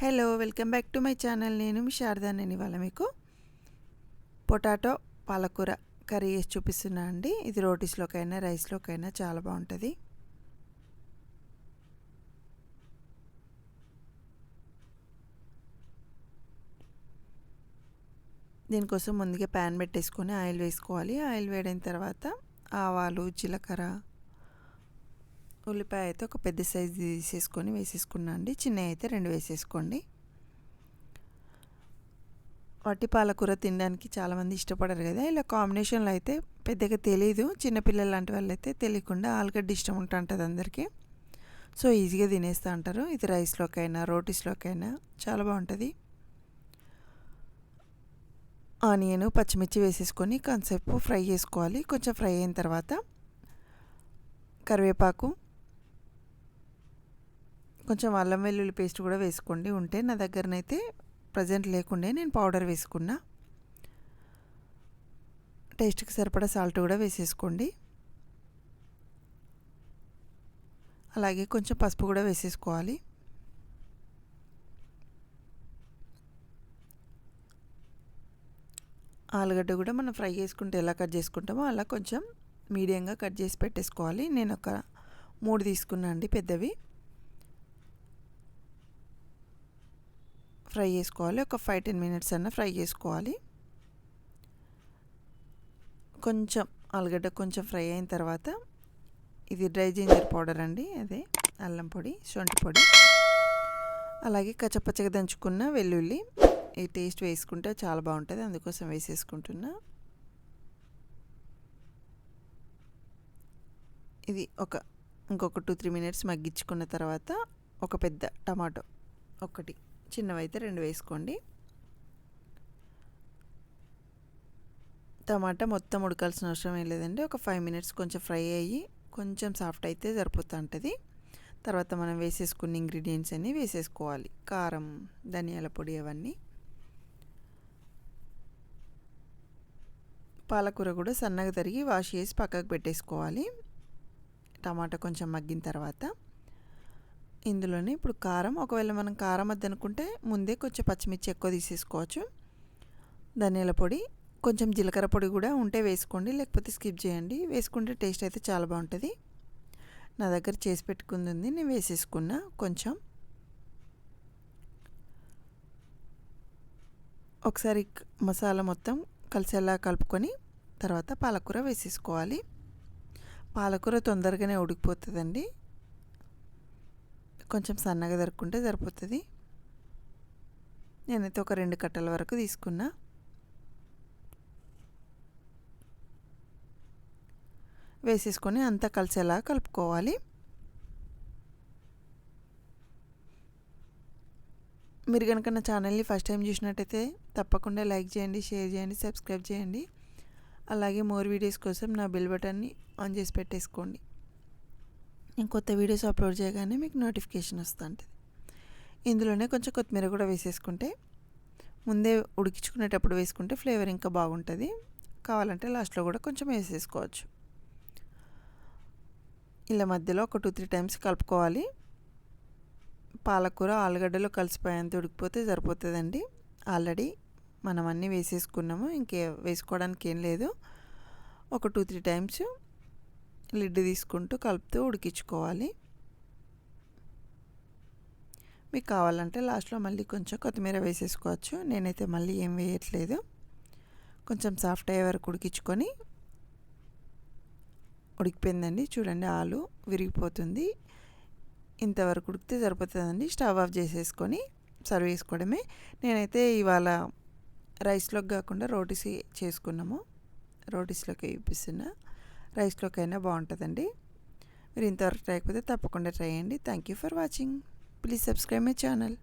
Hello welcome back to my channel. నేను మీ శారదా. నేను ఇవాళ మీకు పొటాటో పాలకూర కర్రీ చేసి చూపిస్తున్నా అండి. ఇది రోటీస్లోకైనా రైస్లోకైనా చాలా బాగుంటుంది. దీనికోసం ముందుగా ప్యాన్ పెట్టేసుకొని ఆయిల్ వేసుకోవాలి. ఆయిల్ వేడిన తర్వాత ఆవాలు, జీలకర్ర, ఉల్లిపాయ అయితే ఒక పెద్ద సైజు తీసేసుకొని వేసేసుకున్నా అండి. చిన్నవి అయితే 2 వేసేసుకోండి. వట్టి పాలకూర తినడానికి చాలామంది ఇష్టపడరు కదా. ఇలా కాంబినేషన్లో అయితే పెద్దగా తెలీదు. చిన్నపిల్లలు లాంటి వాళ్ళు అయితే తెలియకుండా ఆలుగడ్డ ఇష్టం ఉంటుంది అందరికీ. సో ఈజీగా తినేస్తూ ఉంటారు. ఇది రైస్లోకైనా రోటీస్లోకైనా చాలా బాగుంటుంది. ఆనియన్, పచ్చిమిర్చి వేసేసుకొని కొంచెంసేపు ఫ్రై చేసుకోవాలి. కొంచెం ఫ్రై అయిన తర్వాత కరివేపాకు, కొంచెం అల్లం వెల్లుల్లి పేస్ట్ కూడా వేసుకోండి ఉంటే. నా దగ్గరనైతే ప్రజెంట్ లేకుండే నేను పౌడర్ వేసుకున్నా. టేస్ట్కి సరిపడా సాల్ట్ కూడా వేసేసుకోండి. అలాగే కొంచెం పసుపు కూడా వేసేసుకోవాలి. ఆలుగడ్డ కూడా మనం ఫ్రై చేసుకుంటే ఎలా కట్ చేసుకుంటామో అలా కొంచెం మీడియంగా కట్ చేసి పెట్టేసుకోవాలి. నేను ఒక 3 తీసుకున్నా అండి పెద్దవి. ఫ్రై చేసుకోవాలి. ఒక 5-10 మినిట్స్ అన్న ఫ్రై చేసుకోవాలి. కొంచెం ఆలుగడ్డ కొంచెం ఫ్రై అయిన తర్వాత ఇది డ్రై జింజర్ పౌడర్ అండి, అదే అల్లం పొడి, శొంఠి పొడి, అలాగే కచ్చపచ్చగా దంచుకున్న వెల్లుల్లి. ఈ టేస్ట్ వేసుకుంటే చాలా బాగుంటుంది, అందుకోసం వేసేసుకుంటున్నా. ఇది ఇంకొక 2-3 మినిట్స్ మగ్గించుకున్న తర్వాత ఒక పెద్ద టమాటో, ఒకటి, చిన్నవైతే 2 వేసుకోండి. టమాటా మొత్తం ఉడకాల్సిన అవసరం ఏం లేదండి. ఒక 5 మినిట్స్ కొంచెం ఫ్రై అయ్యి కొంచెం సాఫ్ట్ అయితే సరిపోతూ ఉంటుంది. తర్వాత మనం వేసేసుకున్న ఇంగ్రీడియంట్స్ అన్నీ వేసేసుకోవాలి. కారం, ధనియాల పొడి, అవన్నీ. పాలకూర కూడా సన్నగా తరిగి వాష్ చేసి పక్కకు పెట్టేసుకోవాలి. టమాటా కొంచెం మగ్గిన తర్వాత ఇందులోనే ఇప్పుడు కారం, ఒకవేళ మనం కారం వద్దనుకుంటే ముందే కొంచెం పచ్చిమిర్చి ఎక్కువ తీసేసుకోవచ్చు. ధనియాల పొడి, కొంచెం జీలకర్ర పొడి కూడా ఉంటే వేసుకోండి, లేకపోతే స్కిప్ చేయండి. వేసుకుంటే టేస్ట్ అయితే చాలా బాగుంటుంది. నా దగ్గర చేసి పెట్టుకుంది ఉంది, నేను వేసేసుకున్నా. కొంచెం ఒకసారి మసాలా మొత్తం కలిసేలా కలుపుకొని తర్వాత పాలకూర వేసేసుకోవాలి. పాలకూర తొందరగానే ఉడికిపోతుందండి. కొంచెం సన్నగా తరుక్కుంటే సరిపోతుంది. నేనైతే ఒక 2 కట్టల వరకు తీసుకున్నా. వేసేసుకొని అంతా కలిసేలా కలుపుకోవాలి. మీరు కనుక నా ఛానల్ని ఫస్ట్ టైం చూసినట్టయితే తప్పకుండా లైక్ చేయండి, షేర్ చేయండి, సబ్స్క్రైబ్ చేయండి. అలాగే మోర్ వీడియోస్ కోసం నా బెల్ బటన్ని ఆన్ చేసి పెట్టేసుకోండి. నేను కొత్త వీడియోస్ అప్లోడ్ చేయగానే మీకు నోటిఫికేషన్ వస్తుంటుంది. ఇందులోనే కొంచెం కొత్తిమీర కూడా వేసేసుకుంటే, ముందే ఉడికించుకునేటప్పుడు వేసుకుంటే ఫ్లేవర్ ఇంకా బాగుంటుంది. కావాలంటే లాస్ట్లో కూడా కొంచెం వేసేసుకోవచ్చు. ఇలా మధ్యలో ఒక 2-3 టైమ్స్ కలుపుకోవాలి. పాలకూర ఆలుగడ్డలో కలిసిపోయేంత ఉడికిపోతే సరిపోతుందండి. ఆల్రెడీ మనం అన్నీ వేసేసుకున్నాము, ఇంకే వేసుకోవడానికి ఏం లేదు. ఒక 2-3 టైమ్స్ లిడ్ తీసుకుంటూ కలుపుతూ ఉడికించుకోవాలి. మీకు కావాలంటే లాస్ట్లో మళ్ళీ కొంచెం కొత్తిమీర వేసేసుకోవచ్చు. నేనైతే మళ్ళీ ఏం వేయట్లేదు. కొంచెం సాఫ్ట్ అయ్యే వరకు ఉడికించుకొని, ఉడికిపోయిందండి చూడండి, ఆలు విరిగిపోతుంది. ఇంతవరకు ఉడికితే సరిపోతుందండి. స్టవ్ ఆఫ్ చేసేసుకొని సర్వ్ చేసుకోవడమే. నేనైతే ఇవాళ రైస్లోకి కాకుండా రోటీస్ చేసుకున్నాము. రోటీస్లోకి చూపిస్తున్నా. రైస్లోకైనా బాగుంటుందండి. మీరు ఇంతవరకు ట్రై అయిపోతే తప్పకుండా ట్రై చేయండి. Thank you for watching. Please subscribe my channel.